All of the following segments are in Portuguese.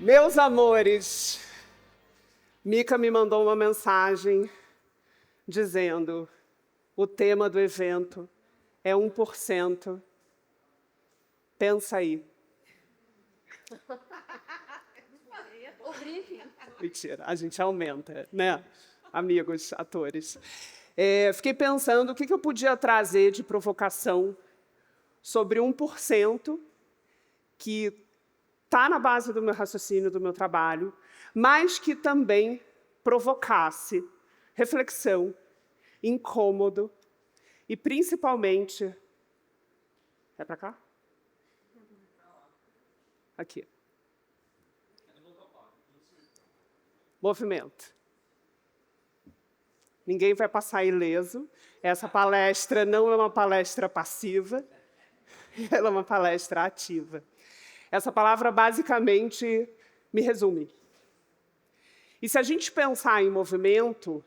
Meus amores, Mica me mandou uma mensagem dizendo: o tema do evento é 1%. Pensa aí. Mentira, a gente aumenta, né, amigos atores? Fiquei pensando o que eu podia trazer de provocação sobre 1% que está na base do meu raciocínio, do meu trabalho, mas que também provocasse reflexão, incômodo e, principalmente... É para cá? Aqui. Movimento. Ninguém vai passar ileso. Essa palestra não é uma palestra passiva, ela é uma palestra ativa. Essa palavra, basicamente, me resume. E se a gente pensar em movimento,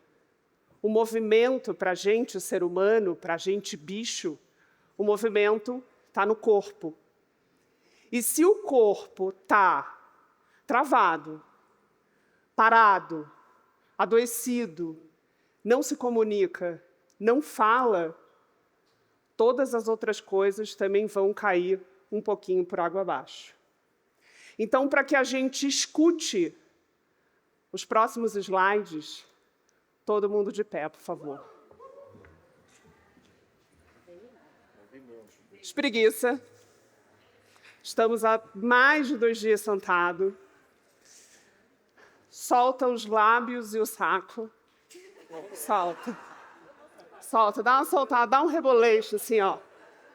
o movimento para a gente, o ser humano, para a gente, bicho, o movimento está no corpo. E se o corpo está travado, parado, adoecido, não se comunica, não fala, todas as outras coisas também vão cair um pouquinho por água abaixo. Então, para que a gente escute os próximos slides, todo mundo de pé, por favor. Espreguiça. Estamos há mais de 2 dias sentados. Solta os lábios e o saco. Solta. Solta, dá uma soltada, dá um reboleixo assim, ó.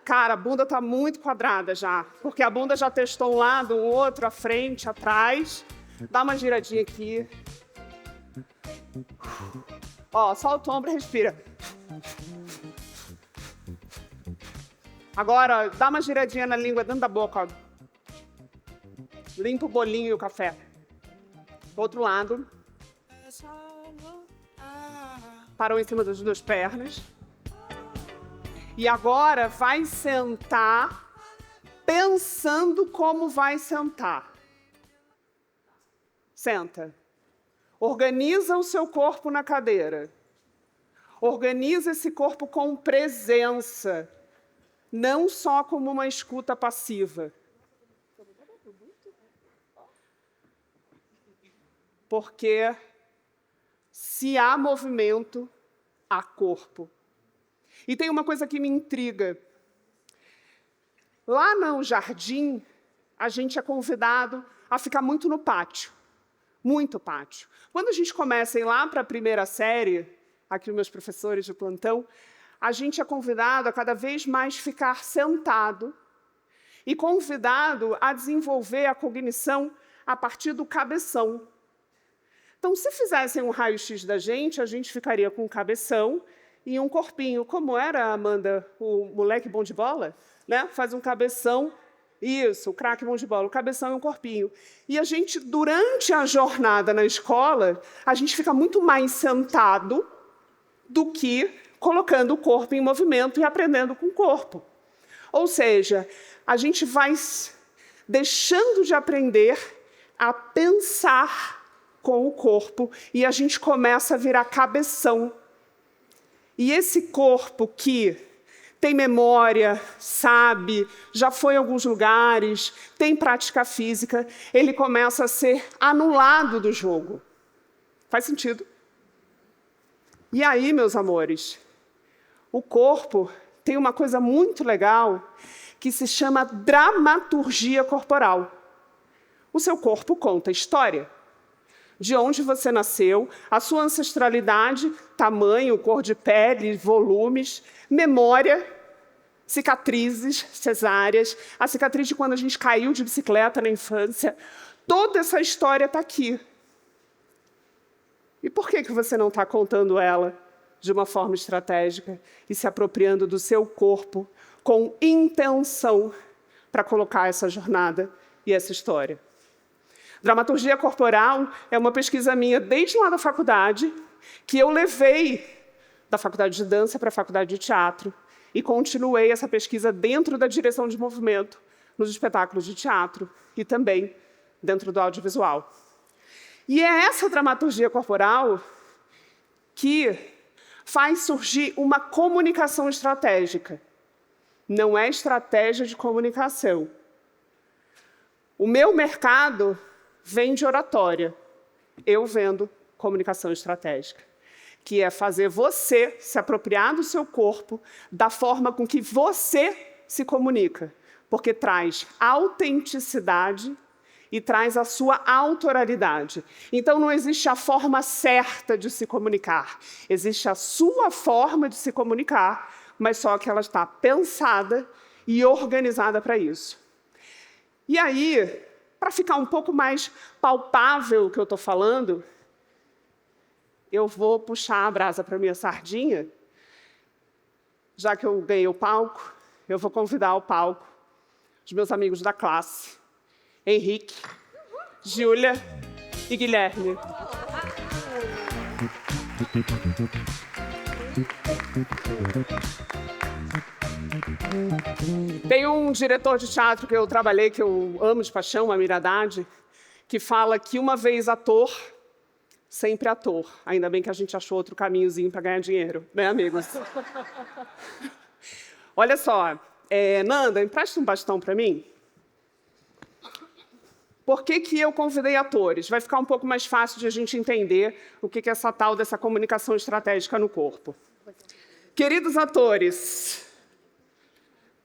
Cara, a bunda está muito quadrada já, porque a bunda já testou um lado, um outro, à frente, atrás. Dá uma giradinha aqui. Ó, solta o ombro e respira. Agora, dá uma giradinha na língua dentro da boca, ó. Limpa o bolinho e o café. Do outro lado. Parou em cima das 2 pernas. E agora vai sentar pensando como vai sentar. Senta. Organiza o seu corpo na cadeira. Organiza esse corpo com presença, não só como uma escuta passiva. Porque se há movimento, há corpo. E tem uma coisa que me intriga. Lá no jardim, a gente é convidado a ficar muito no pátio. Muito pátio. Quando a gente começa a ir lá para a primeira série, aqui os meus professores de plantão, a gente é convidado a cada vez mais ficar sentado e convidado a desenvolver a cognição a partir do cabeção. Então, se fizessem um raio-x da gente, a gente ficaria com um cabeção e um corpinho. Como era, Amanda, o moleque bom de bola? Né? Faz um cabeção, isso, o craque bom de bola, o cabeção e um corpinho. E a gente, durante a jornada na escola, a gente fica muito mais sentado do que colocando o corpo em movimento e aprendendo com o corpo. Ou seja, a gente vai deixando de aprender a pensar com o corpo e a gente começa a virar cabeção. E esse corpo que tem memória, sabe, já foi em alguns lugares, tem prática física, ele começa a ser anulado do jogo. Faz sentido? E aí, meus amores, o corpo tem uma coisa muito legal que se chama dramaturgia corporal. O seu corpo conta história. De onde você nasceu, a sua ancestralidade, tamanho, cor de pele, volumes, memória, cicatrizes, cesáreas, a cicatriz de quando a gente caiu de bicicleta na infância. Toda essa história está aqui. E por que você não está contando ela de uma forma estratégica e se apropriando do seu corpo com intenção para colocar essa jornada e essa história? Dramaturgia corporal é uma pesquisa minha desde lá da faculdade, que eu levei da faculdade de dança para a faculdade de teatro e continuei essa pesquisa dentro da direção de movimento nos espetáculos de teatro e também dentro do audiovisual. E é essa dramaturgia corporal que faz surgir uma comunicação estratégica. Não é estratégia de comunicação. O meu mercado vende oratória. Eu vendo comunicação estratégica, que é fazer você se apropriar do seu corpo da forma com que você se comunica, porque traz autenticidade e traz a sua autoralidade. Então, não existe a forma certa de se comunicar. Existe a sua forma de se comunicar, mas só que ela está pensada e organizada para isso. E aí, para ficar um pouco mais palpável o que eu estou falando, eu vou puxar a brasa para a minha sardinha. Já que eu ganhei o palco, eu vou convidar ao palco os meus amigos da classe, Henrique, Júlia e Guilherme. Tem um diretor de teatro que eu trabalhei, que eu amo de paixão, Amir Haddad, que fala que uma vez ator, sempre ator. Ainda bem que a gente achou outro caminhozinho para ganhar dinheiro, né, amigos? Olha só, Nanda, empresta um bastão para mim? Por que eu convidei atores? Vai ficar um pouco mais fácil de a gente entender o que é essa tal dessa comunicação estratégica no corpo. Queridos atores,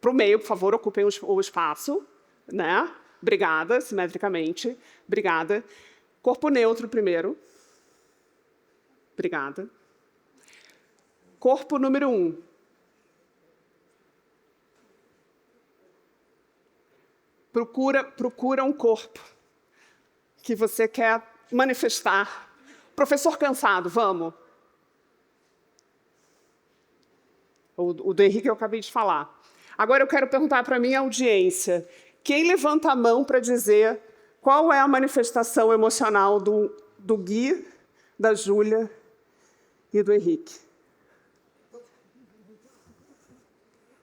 para o meio, por favor, ocupem o espaço, né? Obrigada, simetricamente. Obrigada. Corpo neutro primeiro. Obrigada. Corpo número 1. Procura um corpo que você quer manifestar. Professor cansado, vamos. O do Henrique eu acabei de falar. Agora eu quero perguntar para a minha audiência. Quem levanta a mão para dizer qual é a manifestação emocional do Gui, da Júlia e do Henrique?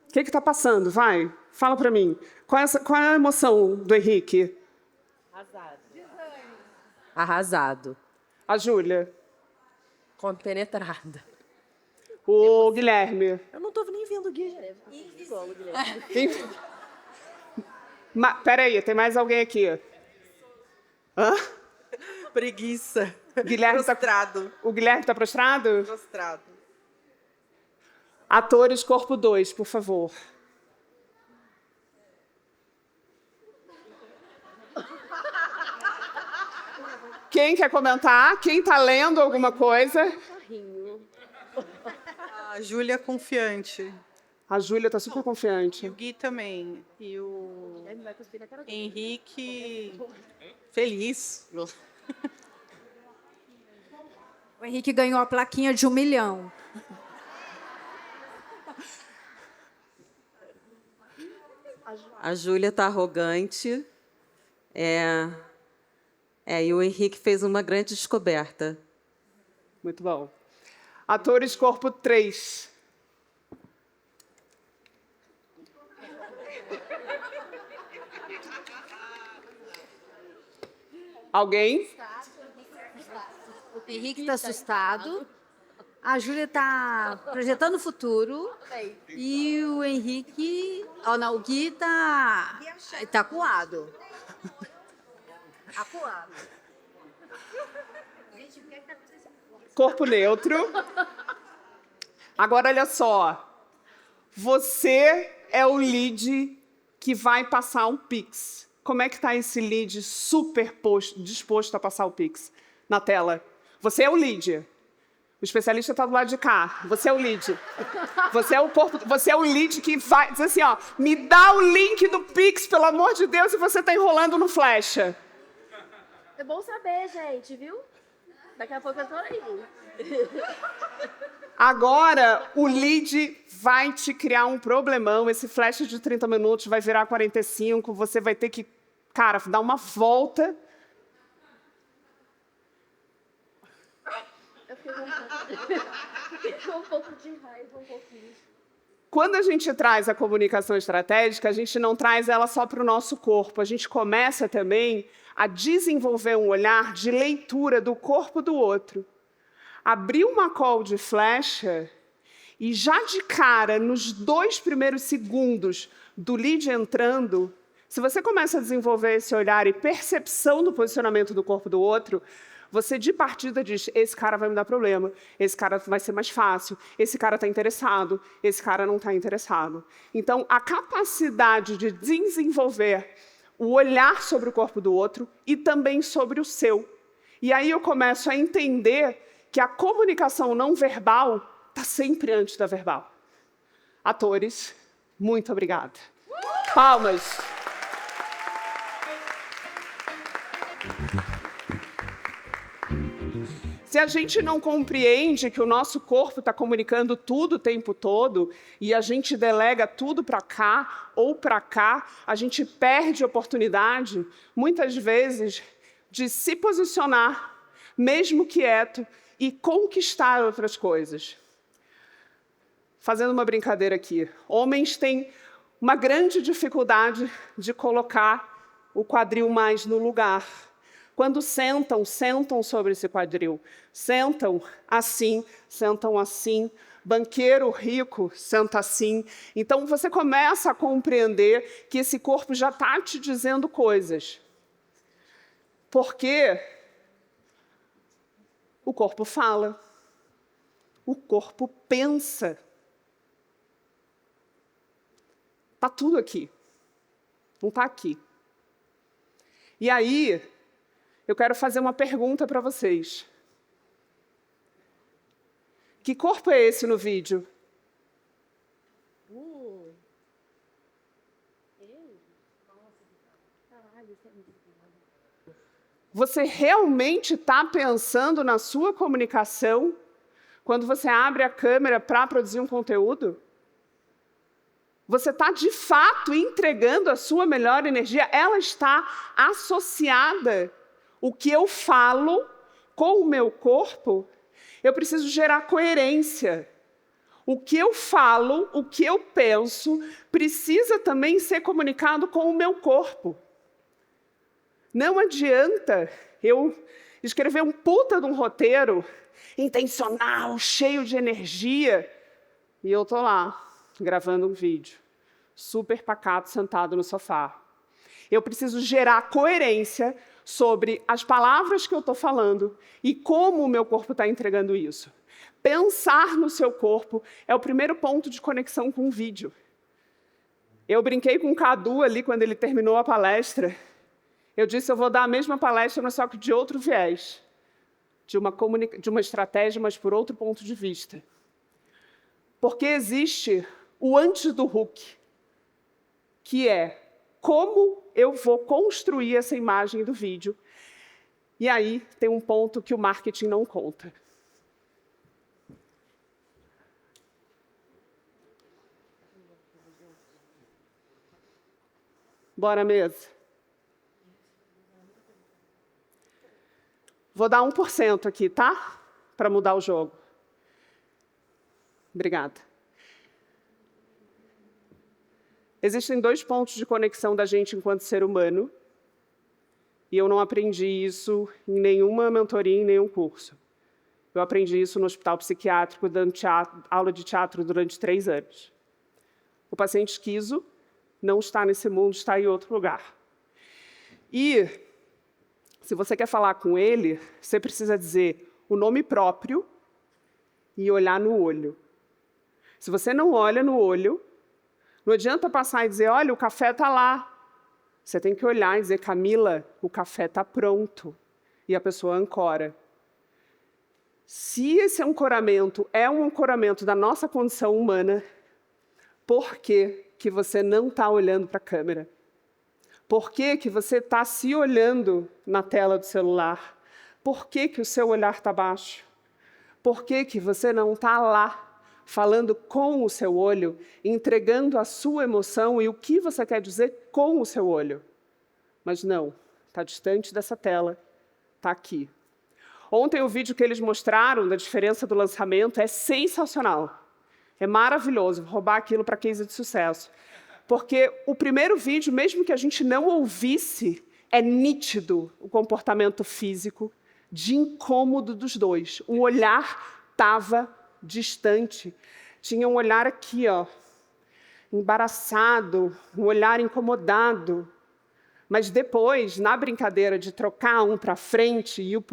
O que está passando? Vai, fala para mim. Qual é a emoção do Henrique? Arrasado. Arrasado. A Júlia? Compenetrada. O Guilherme? Eu não estou nem vendo o Guilherme. Peraí, tem mais alguém aqui? Hã? Preguiça. Guilherme Prostrado. O Guilherme está prostrado? Prostrado. Atores, corpo 2, por favor. Quem quer comentar? Quem está lendo alguma coisa? A Júlia confiante. A Júlia está super E confiante. o Gui também. E o Henrique feliz. O Henrique ganhou a plaquinha de 1 milhão. A Júlia está arrogante. E o Henrique fez uma grande descoberta. Muito bom. Atores, corpo 3. Alguém? O Henrique está assustado. A Júlia está projetando o futuro. E o Henrique... Oh, não, o Gui está acuado. Acuado. Corpo neutro. Agora, olha só. Você é o lead que vai passar um Pix. Como é que está esse lead super disposto a passar o Pix na tela? Você é o lead. O especialista está do lado de cá. Você é o lead. Você é o lead que vai dizer assim, ó, me dá o link do Pix, pelo amor de Deus, e você está enrolando no flecha. É bom saber, gente, viu? Daqui a pouco eu tô aí. Agora, o lead vai te criar um problemão. Esse flash de 30 minutos vai virar 45. Você vai ter que, cara, dar uma volta. Eu fiquei com um pouco de raiva, um pouquinho. quando a gente traz a comunicação estratégica, a gente não traz ela só para o nosso corpo, a gente começa também a desenvolver um olhar de leitura do corpo do outro. Abrir uma call de flecha e já de cara, nos 2 primeiros segundos do lead entrando, se você começa a desenvolver esse olhar e percepção do posicionamento do corpo do outro, você de partida diz, esse cara vai me dar problema, esse cara vai ser mais fácil, esse cara está interessado, esse cara não está interessado. Então, a capacidade de desenvolver o olhar sobre o corpo do outro e também sobre o seu. E aí eu começo a entender que a comunicação não verbal está sempre antes da verbal. Atores, muito obrigada. Palmas. Se a gente não compreende que o nosso corpo está comunicando tudo o tempo todo e a gente delega tudo para cá ou para cá, a gente perde a oportunidade, muitas vezes, de se posicionar, mesmo quieto, e conquistar outras coisas. Fazendo uma brincadeira aqui, homens têm uma grande dificuldade de colocar o quadril mais no lugar. Quando sentam sobre esse quadril. Sentam assim. Banqueiro rico senta assim. Então, você começa a compreender que esse corpo já está te dizendo coisas. Porque o corpo fala. O corpo pensa. Está tudo aqui. Não está aqui. E aí, eu quero fazer uma pergunta para vocês. Que corpo é esse no vídeo? Você realmente está pensando na sua comunicação quando você abre a câmera para produzir um conteúdo? Você está, de fato, entregando a sua melhor energia? Ela está associada. O que eu falo com o meu corpo, eu preciso gerar coerência. O que eu falo, o que eu penso, precisa também ser comunicado com o meu corpo. Não adianta eu escrever um puta de um roteiro intencional, cheio de energia, e eu estou lá, gravando um vídeo, super pacato, sentado no sofá. Eu preciso gerar coerência sobre as palavras que eu estou falando e como o meu corpo está entregando isso. Pensar no seu corpo é o primeiro ponto de conexão com o vídeo. Eu brinquei com o Cadu ali quando ele terminou a palestra. Eu disse, eu vou dar a mesma palestra, mas só que de outro viés. De uma estratégia, mas por outro ponto de vista. Porque existe o antes do hook, que é como eu vou construir essa imagem do vídeo. E aí tem um ponto que o marketing não conta. Bora, mesa. Vou dar 1% aqui, tá? Para mudar o jogo. Obrigada. Existem 2 pontos de conexão da gente enquanto ser humano, e eu não aprendi isso em nenhuma mentoria, em nenhum curso. Eu aprendi isso no hospital psiquiátrico, dando aula de teatro durante 3 anos. O paciente esquizo não está nesse mundo, está em outro lugar. E, se você quer falar com ele, você precisa dizer o nome próprio e olhar no olho. Se você não olha no olho, não adianta passar e dizer, olha, o café está lá. Você tem que olhar e dizer, Camila, o café está pronto. E a pessoa ancora. Se esse ancoramento é um ancoramento da nossa condição humana, por que que você não está olhando para a câmera? Por que que você está se olhando na tela do celular? Por que que o seu olhar está baixo? Por que que você não está lá, falando com o seu olho, entregando a sua emoção e o que você quer dizer com o seu olho? Mas não, está distante dessa tela, está aqui. Ontem o vídeo que eles mostraram da diferença do lançamento é sensacional. É maravilhoso roubar aquilo para case de sucesso. Porque o primeiro vídeo, mesmo que a gente não ouvisse, é nítido o comportamento físico de incômodo dos dois. O olhar estava distante. Tinha um olhar aqui, ó, embaraçado, um olhar incomodado. Mas depois, na brincadeira de trocar um para frente e o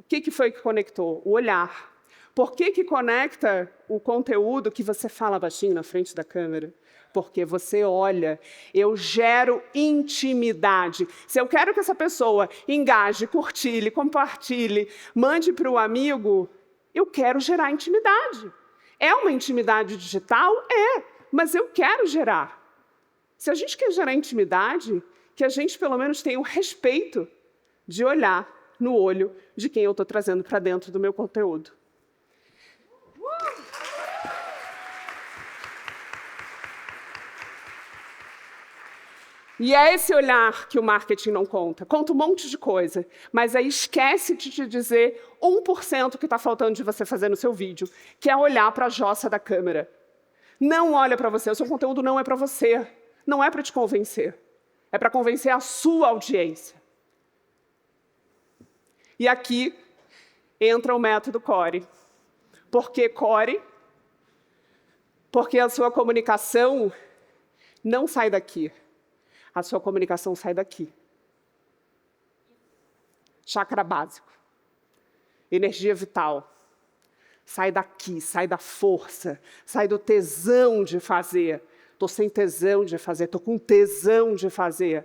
que foi que conectou? O olhar. Por que conecta o conteúdo que você fala baixinho na frente da câmera? Porque você olha, eu gero intimidade. Se eu quero que essa pessoa engaje, curtilhe, compartilhe, mande para o amigo, eu quero gerar intimidade. É uma intimidade digital? É, mas eu quero gerar. Se a gente quer gerar intimidade, que a gente pelo menos tenha o respeito de olhar no olho de quem eu estou trazendo para dentro do meu conteúdo. E é esse olhar que o marketing não conta. Conta um monte de coisa, mas aí esquece de te dizer 1% que está faltando de você fazer no seu vídeo, que é olhar para a jossa da câmera. Não olha para você, o seu conteúdo não é para você, não é para te convencer. É para convencer a sua audiência. E aqui entra o método Core. Por que Core? Porque a sua comunicação não sai daqui. A sua comunicação sai daqui. Chakra básico. Energia vital. Sai daqui, sai da força, sai do tesão de fazer. Estou sem tesão de fazer, estou com tesão de fazer.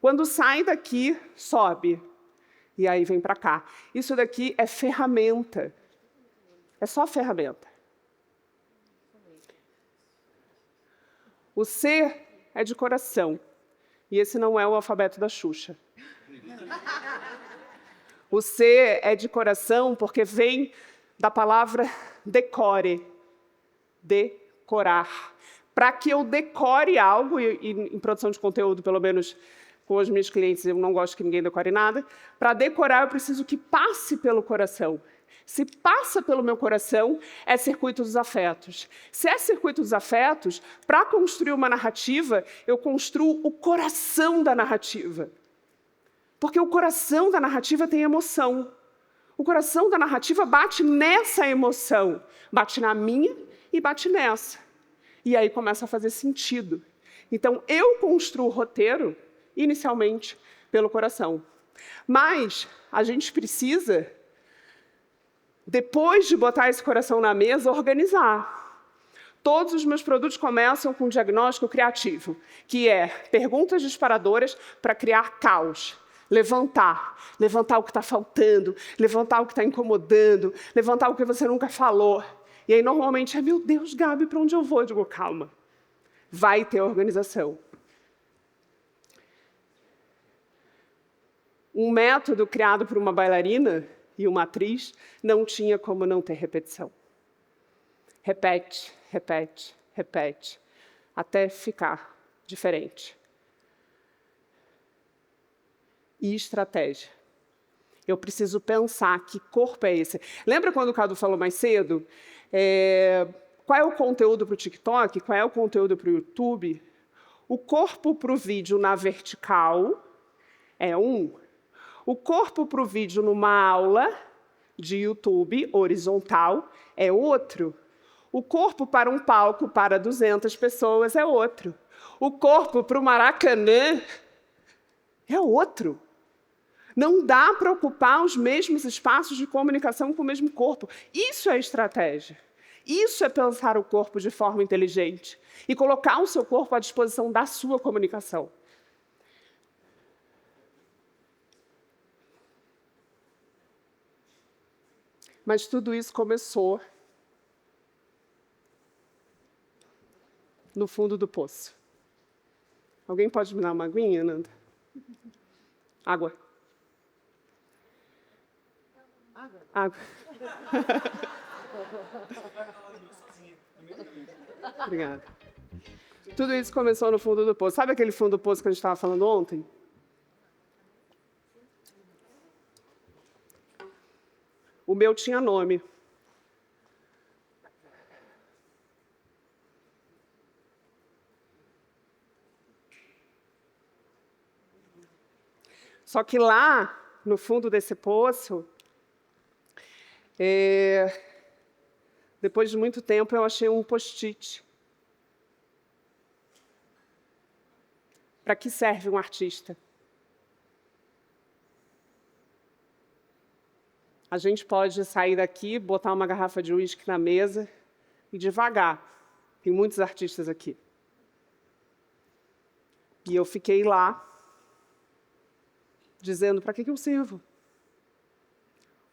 Quando sai daqui, sobe. E aí vem para cá. Isso daqui é ferramenta. É só ferramenta. O C é de coração. E esse não é o alfabeto da Xuxa. O C é de coração porque vem da palavra decore. Decorar. Para que eu decore algo, e em produção de conteúdo, pelo menos com os meus clientes, eu não gosto que ninguém decore nada, para decorar eu preciso que passe pelo coração. Se passa pelo meu coração, é circuito dos afetos. Se é circuito dos afetos, para construir uma narrativa, eu construo o coração da narrativa. Porque o coração da narrativa tem emoção. O coração da narrativa bate nessa emoção. Bate na minha e bate nessa. E aí começa a fazer sentido. Então, eu construo o roteiro, inicialmente, pelo coração. Mas a gente precisa, depois de botar esse coração na mesa, organizar. Todos os meus produtos começam com um diagnóstico criativo, que é perguntas disparadoras para criar caos. Levantar o que está faltando, levantar o que está incomodando, levantar o que você nunca falou. E aí, normalmente, é, meu Deus, Gabi, para onde eu vou? Eu digo, calma, vai ter organização. Um método criado por uma bailarina e uma atriz não tinha como não ter repetição. Repete, repete, repete, até ficar diferente. E estratégia. Eu preciso pensar que corpo é esse. Lembra quando o Cadu falou mais cedo? Qual é o conteúdo para o TikTok? Qual é o conteúdo para o YouTube? O corpo para o vídeo na vertical é um. O corpo para o vídeo numa aula de YouTube horizontal é outro. O corpo para um palco para 200 pessoas é outro. O corpo para o Maracanã é outro. Não dá para ocupar os mesmos espaços de comunicação com o mesmo corpo. Isso é estratégia. Isso é pensar o corpo de forma inteligente e colocar o seu corpo à disposição da sua comunicação. Mas tudo isso começou no fundo do poço. Alguém pode me dar uma aguinha, Nanda? Água. Água. Obrigada. Tudo isso começou no fundo do poço. Sabe aquele fundo do poço que a gente estava falando ontem? O meu tinha nome. Só que lá, no fundo desse poço, depois de muito tempo, eu achei um post-it. Para que serve um artista? A gente pode sair daqui, botar uma garrafa de uísque na mesa e devagar. Tem muitos artistas aqui. E eu fiquei lá, dizendo, para que eu sirvo?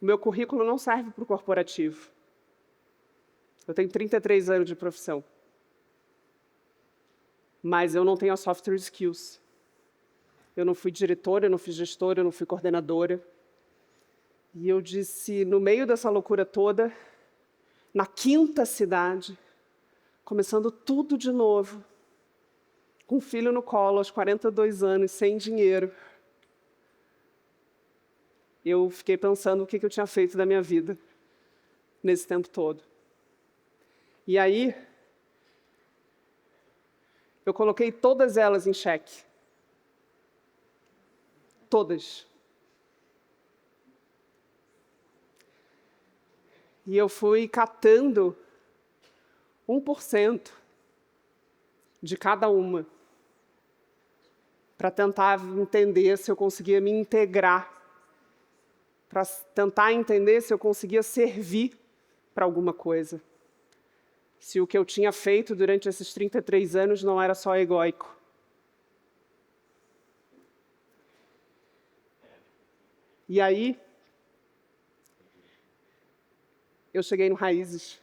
O meu currículo não serve para o corporativo. Eu tenho 33 anos de profissão. Mas eu não tenho as software skills. Eu não fui diretora, eu não fui gestora, eu não fui coordenadora. E eu disse, no meio dessa loucura toda, na 5ª cidade, começando tudo de novo, com um filho no colo, aos 42 anos, sem dinheiro, eu fiquei pensando o que eu tinha feito da minha vida nesse tempo todo. E aí, eu coloquei todas elas em xeque. Todas. E eu fui catando 1% de cada uma, para tentar entender se eu conseguia me integrar, para tentar entender se eu conseguia servir para alguma coisa. Se o que eu tinha feito durante esses 33 anos não era só egóico. E aí, eu cheguei no Raízes,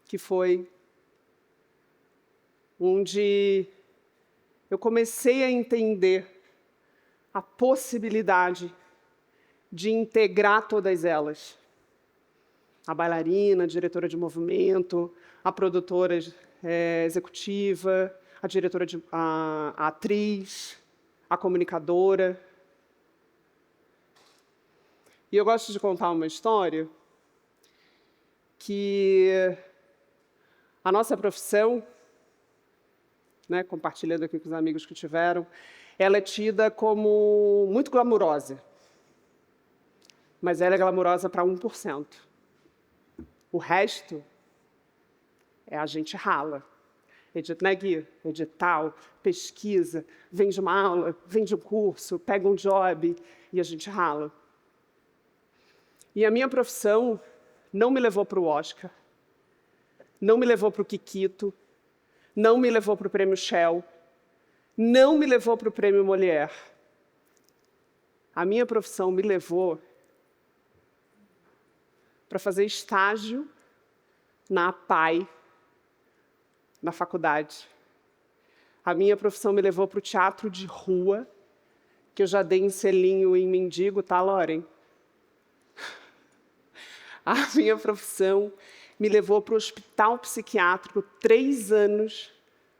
que foi onde eu comecei a entender a possibilidade de integrar todas elas. A bailarina, a diretora de movimento, a produtora executiva, a diretora a atriz, a comunicadora. E eu gosto de contar uma história que a nossa profissão, né, compartilhando aqui com os amigos que tiveram, ela é tida como muito glamurosa. Mas ela é glamurosa para 1%. O resto é a gente rala. Né, Gui? Edital, pesquisa, vende uma aula, vende um curso, pega um job e a gente rala. E a minha profissão não me levou para o Oscar, não me levou para o Kikito, não me levou para o Prêmio Shell, não me levou para o Prêmio Molière. A minha profissão me levou para fazer estágio na APAE, na faculdade. A minha profissão me levou para o teatro de rua, que eu já dei em selinho em mendigo, tá, Loren? A minha profissão me levou para o hospital psiquiátrico, 3 anos,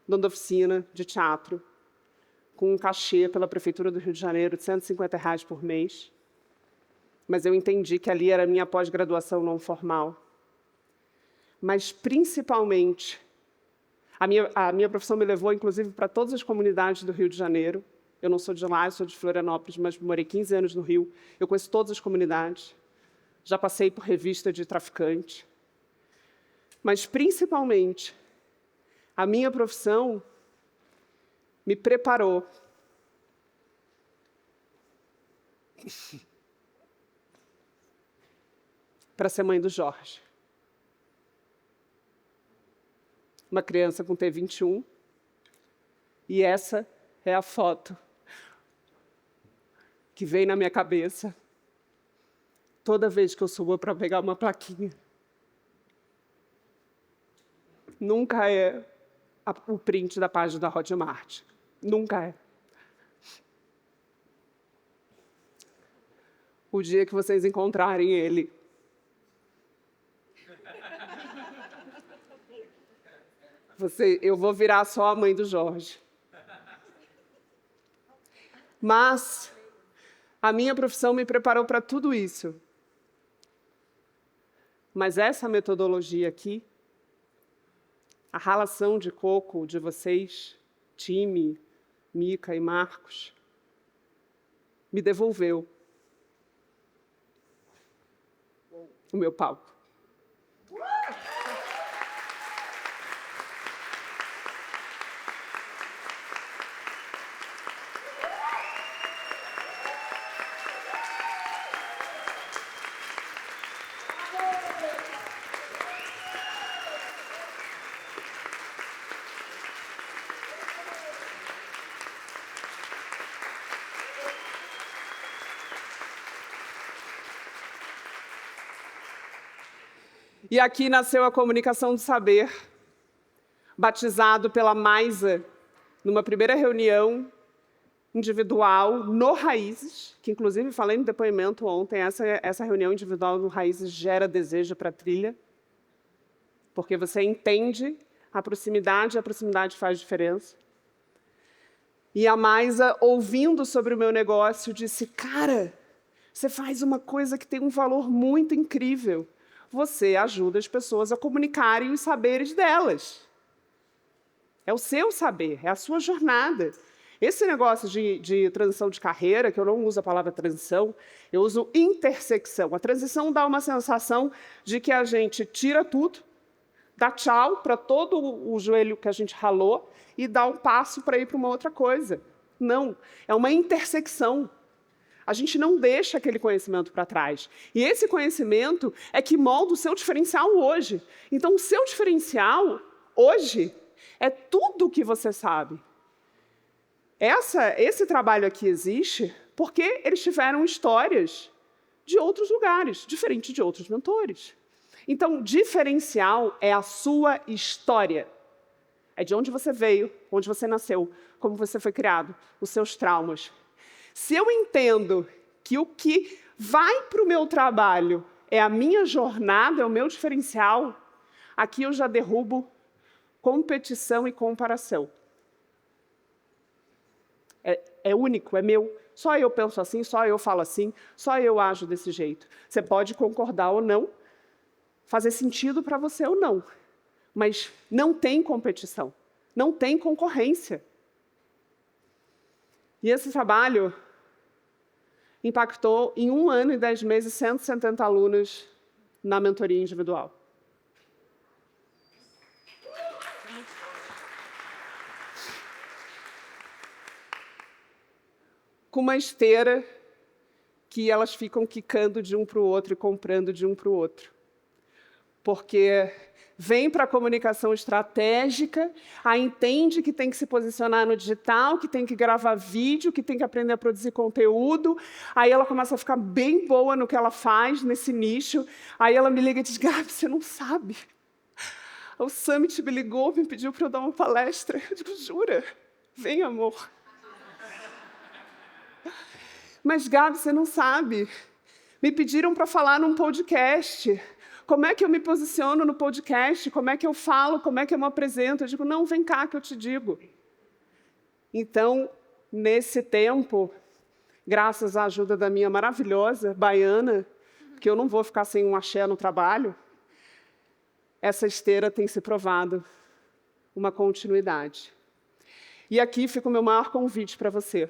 dando oficina de teatro, com um cachê pela Prefeitura do Rio de Janeiro de R$150 por mês. Mas eu entendi que ali era a minha pós-graduação não formal. Mas, principalmente, a minha profissão me levou, inclusive, para todas as comunidades do Rio de Janeiro. Eu não sou de lá, eu sou de Florianópolis, mas morei 15 anos no Rio. Eu conheço todas as comunidades. Já passei por revista de traficante. Mas, principalmente, a minha profissão me preparou para ser mãe do Jorge. Uma criança com T21. E essa é a foto que vem na minha cabeça toda vez que eu subo para pegar uma plaquinha. Nunca é o print da página da Hotmart. Nunca é. O dia que vocês encontrarem ele, eu vou virar só a mãe do Jorge. Mas a minha profissão me preparou para tudo isso. Mas essa metodologia aqui, a ralação de coco de vocês, time, Mica e Marcos, me devolveu o meu palco. E aqui nasceu a comunicação do saber, batizado pela Maisa, numa primeira reunião individual no Raízes, que inclusive falei no depoimento ontem, essa reunião individual no Raízes gera desejo para a trilha, porque você entende a proximidade faz diferença. E a Maisa, ouvindo sobre o meu negócio, disse, cara, você faz uma coisa que tem um valor muito incrível. Você ajuda as pessoas a comunicarem os saberes delas. É o seu saber, é a sua jornada. Esse negócio de transição de carreira, que eu não uso a palavra transição, eu uso intersecção. A transição dá uma sensação de que a gente tira tudo, dá tchau para todo o joelho que a gente ralou e dá um passo para ir para uma outra coisa. Não, é uma intersecção. A gente não deixa aquele conhecimento para trás. E esse conhecimento é que molda o seu diferencial hoje. Então, o seu diferencial hoje é tudo o que você sabe. Esse trabalho aqui existe porque eles tiveram histórias de outros lugares, diferente de outros mentores. Então, diferencial é a sua história. É de onde você veio, onde você nasceu, como você foi criado, os seus traumas. Se eu entendo que o que vai para o meu trabalho é a minha jornada, é o meu diferencial, aqui eu já derrubo competição e comparação. É único, é meu. Só eu penso assim, só eu falo assim, só eu ajo desse jeito. Você pode concordar ou não, fazer sentido para você ou não, mas não tem competição, não tem concorrência. E esse trabalho impactou, em 1 ano e 10 meses, 170 alunos na mentoria individual. Com uma esteira que elas ficam quicando de um para o outro e comprando de um para o outro. Porque vem para a comunicação estratégica, aí entende que tem que se posicionar no digital, que tem que gravar vídeo, que tem que aprender a produzir conteúdo. Aí ela começa a ficar bem boa no que ela faz, nesse nicho. Aí ela me liga e diz, Gabi, você não sabe. O Summit me ligou, me pediu para eu dar uma palestra. Eu digo, jura? Vem, amor. Mas, Gabi, você não sabe. Me pediram para falar num podcast. Como é que eu me posiciono no podcast? Como é que eu falo? Como é que eu me apresento? Eu digo, não, vem cá que eu te digo. Então, nesse tempo, graças à ajuda da minha maravilhosa baiana, que eu não vou ficar sem um axé no trabalho, essa esteira tem se provado uma continuidade. E aqui fica o meu maior convite para você.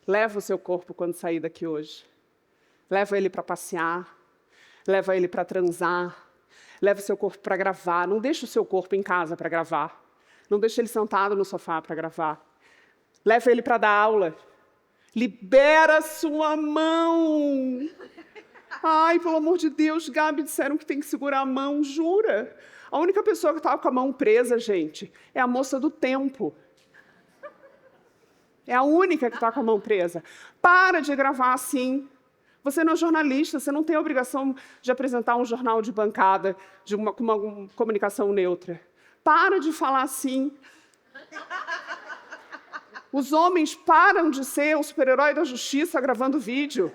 Leva o seu corpo quando sair daqui hoje. Leva ele para passear. Leva ele para transar. Leva o seu corpo para gravar. Não deixa o seu corpo em casa para gravar. Não deixa ele sentado no sofá para gravar. Leva ele para dar aula. Libera sua mão. Ai, pelo amor de Deus, Gabi, disseram que tem que segurar a mão. Jura? A única pessoa que estava com a mão presa, gente, é a moça do tempo. É a única que está com a mão presa. Para de gravar assim. Você não é jornalista, você não tem a obrigação de apresentar um jornal de bancada com uma comunicação neutra. Para de falar assim. Os homens param de ser o super-herói da justiça gravando vídeo.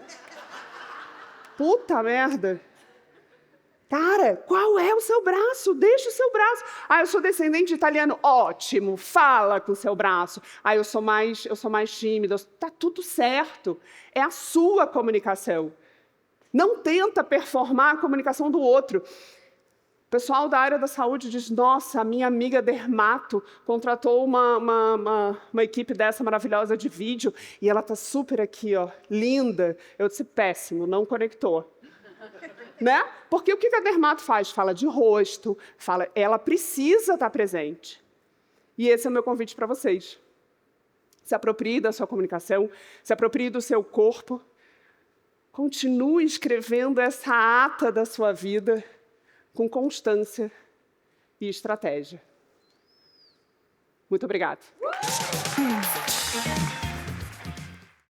Puta merda. Cara, qual é o seu braço? Deixa o seu braço. Ah, eu sou descendente de italiano. Ótimo, fala com o seu braço. Ah, eu sou mais tímida. Tá tudo certo. É a sua comunicação. Não tenta performar a comunicação do outro. pessoal da área da saúde diz, nossa, a minha amiga dermato contratou uma equipe dessa maravilhosa de vídeo e ela está super aqui, ó, linda. Eu disse, péssimo, não conectou. Né? Porque o que a dermato faz? Fala de rosto, ela precisa estar presente. E esse é o meu convite para vocês. Se aproprie da sua comunicação, se aproprie do seu corpo, continue escrevendo essa ata da sua vida com constância e estratégia. Muito obrigada.